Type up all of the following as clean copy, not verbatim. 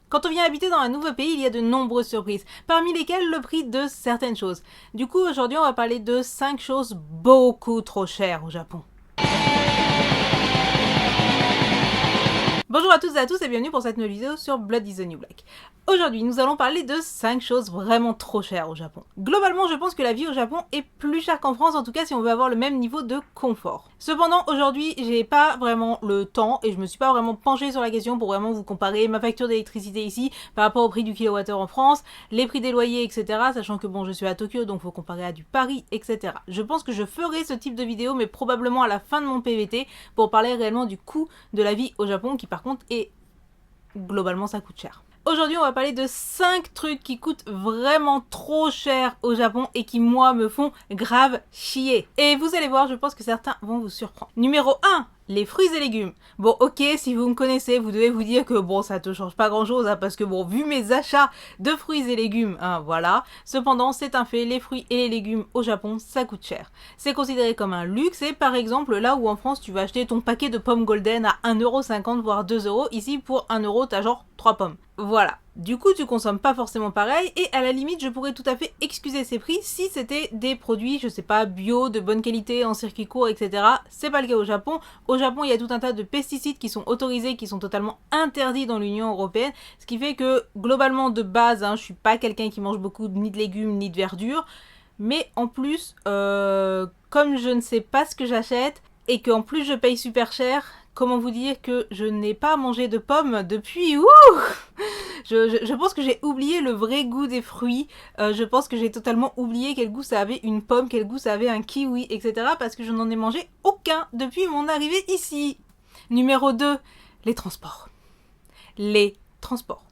Quand on vient habiter dans un nouveau pays, il y a de nombreuses surprises, parmi lesquelles le prix de certaines choses. Du coup, aujourd'hui, on va parler de 5 choses beaucoup trop chères au Japon. Bonjour à toutes et à tous et bienvenue pour cette nouvelle vidéo sur Blood is the New Black. Aujourd'hui, nous allons parler de 5 choses vraiment trop chères au Japon. Globalement, je pense que la vie au Japon est plus chère qu'en France, en tout cas si on veut avoir le même niveau de confort. Cependant, aujourd'hui, j'ai pas vraiment le temps et je me suis pas vraiment penchée sur la question pour vraiment vous comparer ma facture d'électricité ici par rapport au prix du kilowattheure en France, les prix des loyers, etc. Sachant que bon, je suis à Tokyo, donc faut comparer à du Paris, etc. Je pense que je ferai ce type de vidéo, mais probablement à la fin de mon PVT, pour parler réellement du coût de la vie au Japon, qui par contre est... globalement ça coûte cher. Aujourd'hui, on va parler de 5 trucs qui coûtent vraiment trop cher au Japon et qui, moi, me font grave chier. Et vous allez voir, je pense que certains vont vous surprendre. Numéro 1, les fruits et légumes. Bon, ok, si vous me connaissez, vous devez vous dire que bon, ça te change pas grand-chose, hein, parce que bon, vu mes achats de fruits et légumes, hein, voilà. Cependant, c'est un fait, les fruits et les légumes au Japon, ça coûte cher. C'est considéré comme un luxe et par exemple, là où en France, tu vas acheter ton paquet de pommes golden à 1,50 € voire 2 €, ici, pour 1 €, t'as genre 3 pommes. Voilà. Du coup, tu consommes pas forcément pareil et à la limite, je pourrais tout à fait excuser ces prix si c'était des produits, je sais pas, bio, de bonne qualité, en circuit court, etc. C'est pas le cas au Japon. Au Japon, il y a tout un tas de pesticides qui sont autorisés, qui sont totalement interdits dans l'Union européenne, ce qui fait que globalement de base, hein, je suis pas quelqu'un qui mange beaucoup ni de légumes ni de verdure, mais en plus, comme je ne sais pas ce que j'achète et qu'en plus je paye super cher, comment vous dire que je n'ai pas mangé de pommes depuis... Je pense que j'ai oublié le vrai goût des fruits. Je pense que j'ai totalement oublié quel goût ça avait une pomme, quel goût ça avait un kiwi, etc. Parce que je n'en ai mangé aucun depuis mon arrivée ici. Numéro 2, les transports. Les transports.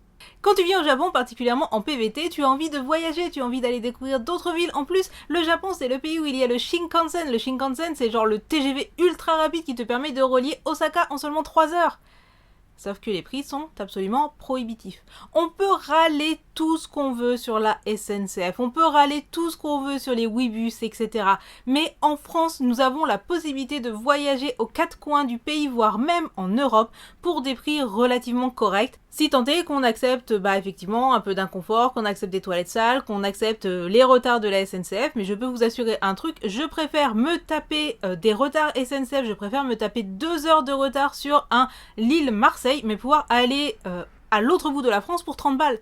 Quand tu viens au Japon, particulièrement en PVT, tu as envie de voyager, tu as envie d'aller découvrir d'autres villes. En plus, le Japon, c'est le pays où il y a le Shinkansen. Le Shinkansen, c'est genre le TGV ultra rapide qui te permet de relier Osaka en seulement 3 heures. Sauf que les prix sont absolument prohibitifs. On peut râler tout ce qu'on veut sur la SNCF, on peut râler tout ce qu'on veut sur les Ouibus, etc. Mais en France, nous avons la possibilité de voyager aux 4 coins du pays, voire même en Europe, pour des prix relativement corrects. Si tant est qu'on accepte effectivement un peu d'inconfort, qu'on accepte des toilettes sales, qu'on accepte les retards de la SNCF, mais je peux vous assurer un truc, je préfère me taper des retards SNCF, je préfère me taper 2 heures de retard sur un Lille-Marseille, mais pouvoir aller à l'autre bout de la France pour 30 balles.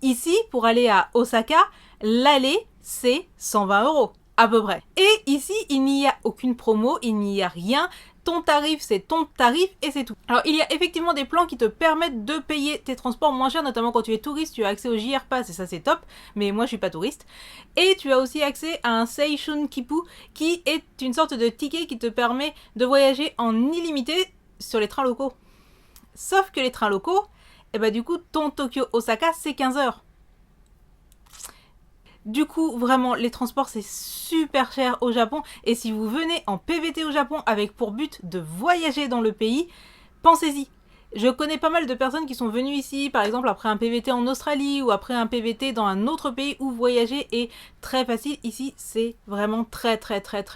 Ici, pour aller à Osaka, l'aller, c'est 120 €, à peu près. Et ici, il n'y a aucune promo, il n'y a rien. Ton tarif, c'est ton tarif et c'est tout. Alors, il y a effectivement des plans qui te permettent de payer tes transports moins chers, notamment quand tu es touriste, tu as accès au JR Pass et ça c'est top, mais moi je suis pas touriste. Et tu as aussi accès à un Seishun Kipu, qui est une sorte de ticket qui te permet de voyager en illimité sur les trains locaux. Sauf que les trains locaux, du coup, ton Tokyo-Osaka, c'est 15 heures. Du coup, vraiment, les transports, c'est super cher au Japon. Et si vous venez en PVT au Japon avec pour but de voyager dans le pays, pensez-y. Je connais pas mal de personnes qui sont venues ici, par exemple après un PVT en Australie ou après un PVT dans un autre pays où voyager est très facile. Ici, c'est vraiment très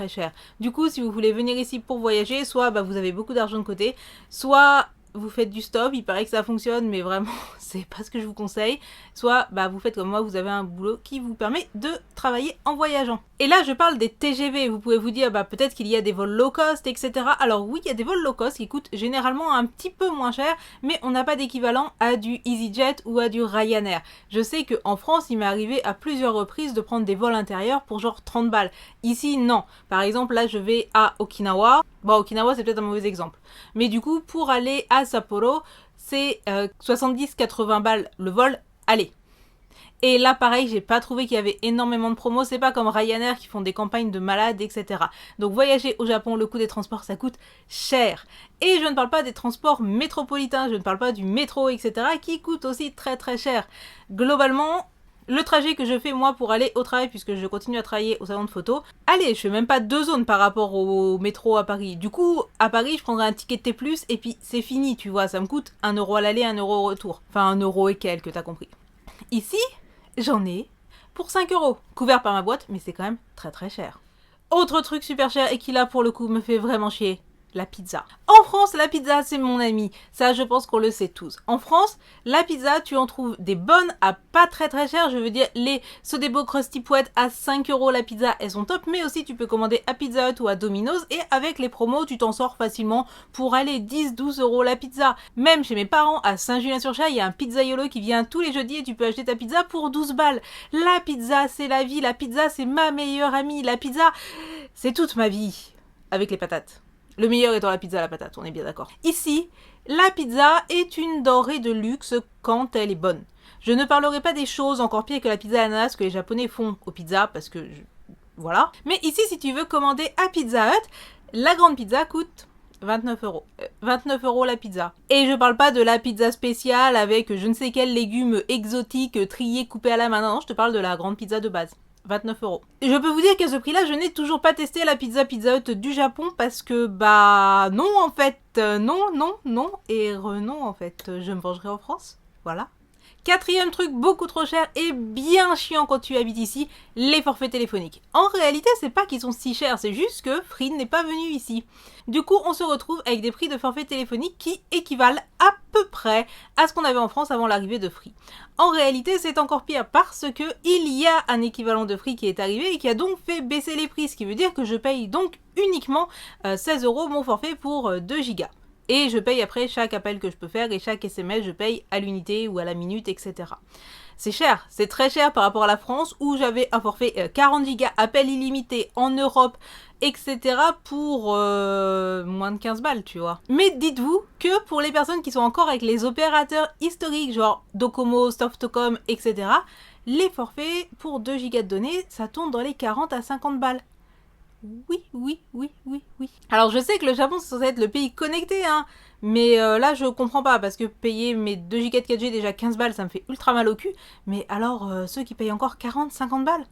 cher. Du coup, si vous voulez venir ici pour voyager, soit vous avez beaucoup d'argent de côté, soit... vous faites du stop, il paraît que ça fonctionne, mais vraiment, c'est pas ce que je vous conseille. Soit, vous faites comme moi, vous avez un boulot qui vous permet de travailler en voyageant. Et là, je parle des TGV. Vous pouvez vous dire, peut-être qu'il y a des vols low cost, etc. Alors oui, il y a des vols low cost qui coûtent généralement un petit peu moins cher, mais on n'a pas d'équivalent à du EasyJet ou à du Ryanair. Je sais qu'en France, il m'est arrivé à plusieurs reprises de prendre des vols intérieurs pour genre 30 balles. Ici, non. Par exemple, là, je vais à Okinawa. Bon, Okinawa, c'est peut-être un mauvais exemple. Mais du coup, pour aller à Sapporo, c'est 70-80 balles le vol aller. Et là, pareil, j'ai pas trouvé qu'il y avait énormément de promos. C'est pas comme Ryanair qui font des campagnes de malades, etc. Donc, voyager au Japon, le coût des transports, ça coûte cher. Et je ne parle pas des transports métropolitains, je ne parle pas du métro, etc. qui coûtent aussi très cher. Globalement... le trajet que je fais moi pour aller au travail, puisque je continue à travailler au salon de photo, allez, je fais même pas 2 zones par rapport au métro à Paris. Du coup, à Paris, je prendrai un ticket T+, et puis c'est fini, tu vois, ça me coûte 1 € à l'aller, 1 € au retour. Enfin, 1 € et quelques, t'as compris. Ici, j'en ai pour 5 €, couvert par ma boîte, mais c'est quand même très cher. Autre truc super cher et qui là, pour le coup, me fait vraiment chier, la pizza. En France, la pizza, c'est mon ami. Ça, je pense qu'on le sait tous. En France, la pizza, tu en trouves des bonnes à pas très cher. Je veux dire, les Sodebo Krusty Pouette à 5 € la pizza, elles sont top. Mais aussi, tu peux commander à Pizza Hut ou à Domino's. Et avec les promos, tu t'en sors facilement pour aller 10-12 € la pizza. Même chez mes parents, à Saint-Julien-sur-Cher, il y a un pizzaiolo qui vient tous les jeudis et tu peux acheter ta pizza pour 12 balles. La pizza, c'est la vie. La pizza, c'est ma meilleure amie. La pizza, c'est toute ma vie. Avec les patates. Le meilleur étant la pizza à la patate, on est bien d'accord. Ici, la pizza est une denrée de luxe quand elle est bonne. Je ne parlerai pas des choses encore pires que la pizza à l'ananas que les Japonais font aux pizzas, parce que... Voilà. Mais ici, si tu veux commander à Pizza Hut, la grande pizza coûte 29 €. 29 € la pizza. Et je parle pas de la pizza spéciale avec je ne sais quels légumes exotiques triés, coupés à la main. Non, je te parle de la grande pizza de base. 29 €. Je peux vous dire qu'à ce prix-là, je n'ai toujours pas testé la Pizza Hut du Japon parce que, bah, non, en fait, non, et non, en fait, je me vengerai en France, voilà. Quatrième truc beaucoup trop cher et bien chiant quand tu habites ici, les forfaits téléphoniques. En réalité, c'est pas qu'ils sont si chers, c'est juste que Free n'est pas venu ici. Du coup, on se retrouve avec des prix de forfaits téléphoniques qui équivalent à peu près à ce qu'on avait en France avant l'arrivée de Free. En réalité, c'est encore pire parce que il y a un équivalent de Free qui est arrivé et qui a donc fait baisser les prix, ce qui veut dire que je paye donc uniquement 16 € mon forfait pour 2 gigas. Et je paye après chaque appel que je peux faire et chaque SMS, je paye à l'unité ou à la minute, etc. C'est cher, c'est très cher par rapport à la France où j'avais un forfait 40 gigas, appel illimité en Europe, etc. pour moins de 15 balles, tu vois. Mais dites-vous que pour les personnes qui sont encore avec les opérateurs historiques, genre Docomo, Softcom, etc., les forfaits pour 2 gigas de données, ça tourne dans les 40 à 50 balles. Oui. Alors je sais que le Japon c'est censé être le pays connecté, hein, mais là je comprends pas parce que payer mes 2 Go de 4G déjà 15 balles ça me fait ultra mal au cul, mais alors ceux qui payent encore 40-50 balles.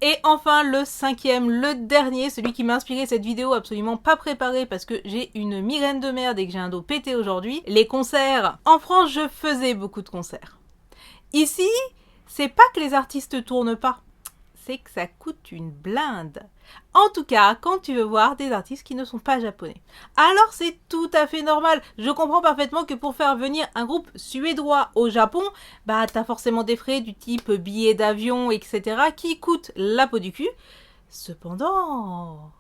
Et enfin le cinquième, le dernier, celui qui m'a inspiré cette vidéo absolument pas préparée parce que j'ai une migraine de merde et que j'ai un dos pété aujourd'hui, les concerts. En France je faisais beaucoup de concerts. Ici, c'est pas que les artistes tournent pas, c'est que ça coûte une blinde. En tout cas, quand tu veux voir des artistes qui ne sont pas japonais. Alors c'est tout à fait normal. Je comprends parfaitement que pour faire venir un groupe suédois au Japon, bah t'as forcément des frais du type billets d'avion, etc. qui coûtent la peau du cul. Cependant,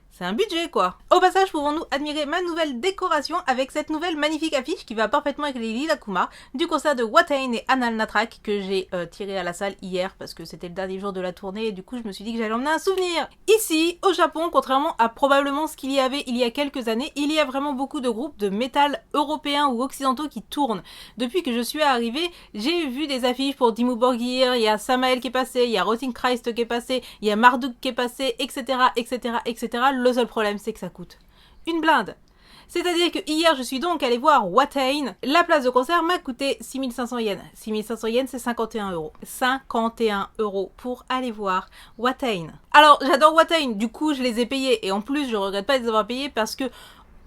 c'est un budget quoi. Au passage, pouvons-nous admirer ma nouvelle décoration avec cette nouvelle magnifique affiche qui va parfaitement avec les Lilakumas du concert de Watain et Anal Natrak que j'ai tiré à la salle hier parce que c'était le dernier jour de la tournée et du coup je me suis dit que j'allais emmener un souvenir. Ici, au Japon, contrairement à probablement ce qu'il y avait il y a quelques années, il y a vraiment beaucoup de groupes de métal européens ou occidentaux qui tournent. Depuis que je suis arrivée, j'ai vu des affiches pour Dimmu Borgir, il y a Samael qui est passé, il y a Rotting Christ qui est passé, il y a Marduk qui est passé, etc. Le seul problème, c'est que ça coûte une blinde. C'est-à-dire que hier, je suis donc allée voir Watain. La place de concert m'a coûté 6500 yens. 6500 yens, c'est 51 €. 51 € pour aller voir Watain. Alors, j'adore Watain, du coup, je les ai payés. Et en plus, je regrette pas de les avoir payés parce que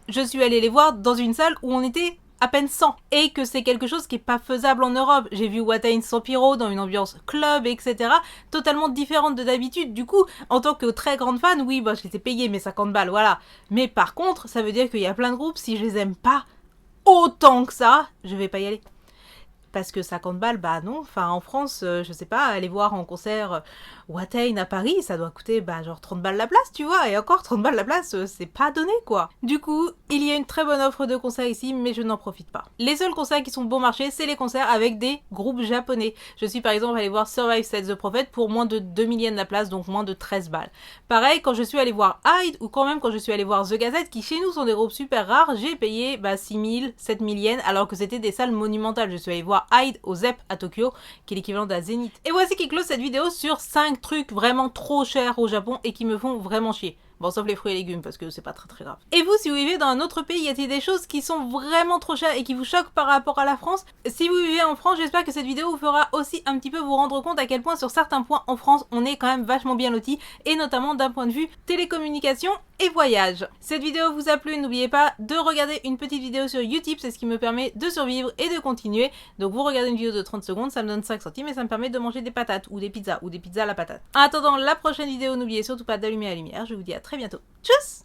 je suis allée les voir dans une salle où on était à peine 100 et que c'est quelque chose qui est pas faisable en Europe. J'ai vu Watain sans pyro dans une ambiance club, etc. totalement différente de d'habitude. Du coup, en tant que très grande fan, oui, bah, je les ai payés mes 50 balles, voilà. Mais par contre, ça veut dire qu'il y a plein de groupes, si je les aime pas autant que ça, je vais pas y aller. Parce que 50 balles, bah non. Enfin, en France, je sais pas, aller voir en concert Watain à Paris, ça doit coûter genre 30 balles la place, tu vois. Et encore 30 balles la place, c'est pas donné, quoi. Du coup, il y a une très bonne offre de concerts ici, mais je n'en profite pas. Les seuls concerts qui sont bon marché, c'est les concerts avec des groupes japonais. Je suis par exemple allée voir Survive Set the Prophet pour moins de 2000 yens la place, donc moins de 13 balles. Pareil, quand je suis allée voir Hyde, ou quand même quand je suis allée voir The Gazette, qui chez nous sont des groupes super rares, j'ai payé 6000, 7000 yens, alors que c'était des salles monumentales. Je suis allée voir Hyde au ZEP à Tokyo, qui est l'équivalent d'un Zénith. Et voici qui close cette vidéo sur 5 trucs vraiment trop chers au Japon et qui me font vraiment chier. Bon, sauf les fruits et légumes, parce que c'est pas très grave. Et vous, si vous vivez dans un autre pays, y a-t-il des choses qui sont vraiment trop chères et qui vous choquent par rapport à la France? Si vous vivez en France, j'espère que cette vidéo vous fera aussi un petit peu vous rendre compte à quel point sur certains points en France, on est quand même vachement bien lotis, et notamment d'un point de vue télécommunication et voyage. Cette vidéo vous a plu, n'oubliez pas de regarder une petite vidéo sur Utip, c'est ce qui me permet de survivre et de continuer. Donc vous regardez une vidéo de 30 secondes, ça me donne 5 centimes et ça me permet de manger des patates ou des pizzas à la patate. En attendant la prochaine vidéo, n'oubliez surtout pas d'allumer la lumière, je vous dis à très bientôt. Tchuss!